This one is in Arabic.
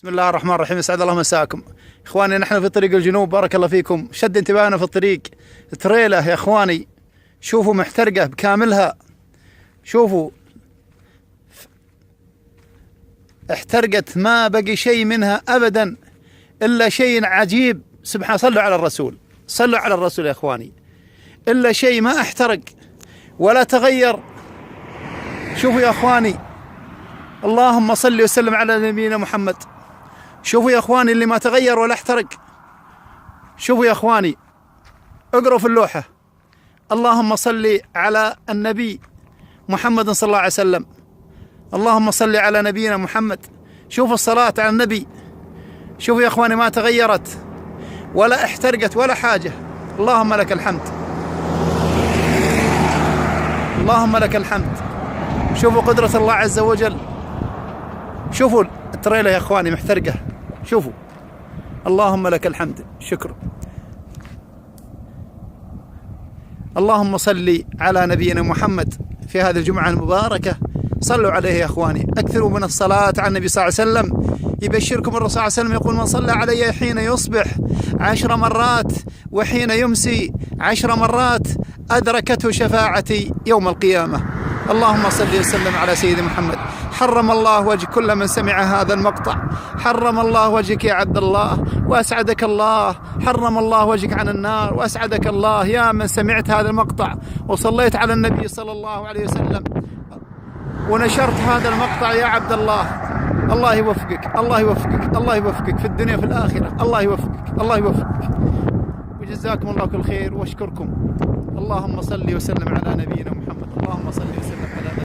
بسم الله الرحمن الرحيم. اسعد الله مساكم اخواني. نحن في طريق الجنوب، بارك الله فيكم. شد انتباهنا في الطريق تريله يا اخواني، شوفوا محترقه بكاملها، شوفوا احترقت، ما بقي شيء منها ابدا الا شيء عجيب. سبحان، صلوا على الرسول، صلوا على الرسول يا اخواني. الا شيء ما احترق ولا تغير. شوفوا يا اخواني، اللهم صل وسلم على نبينا محمد. شوفوا يا اخواني اللي ما تغير ولا احترق. شوفوا يا اخواني، اقرأوا في اللوحة: اللهم صل على النبي محمد صلى الله عليه وسلم. اللهم صل على نبينا محمد. شوفوا الصلاة على النبي. شوفوا يا اخواني، ما تغيرت ولا احترقت ولا حاجة. اللهم لك الحمد، اللهم لك الحمد. شوفوا قدرة الله عز وجل. شوفوا التريلة يا اخواني محترقة، شوفوا. اللهم لك الحمد، شكرا. اللهم صل على نبينا محمد في هذه الجمعة المباركة. صلوا عليه يا اخواني، اكثروا من الصلاة على النبي صلى الله عليه وسلم. يبشركم الرسول صلى الله عليه وسلم يقول: من صلى علي حين يصبح 10 مرات وحين يمسي 10 مرات أدركته شفاعتي يوم القيامة. اللهم صل وسلم على سيدنا محمد. حرم الله وجه كل من سمع هذا المقطع، حرم الله وجهك يا عبد الله وأسعدك الله، حرم الله وجهك عن النار وأسعدك الله يا من سمعت هذا المقطع وصليت على النبي صلى الله عليه وسلم ونشرت هذا المقطع يا عبد الله. الله يوفقك، الله يوفقك، الله يوفقك في الدنيا في الآخرة. الله يوفقك، الله يوفقك، وجزاكم الله كل خير واشكركم. اللهم صل وسلم على نبينا محمد. اللهم صل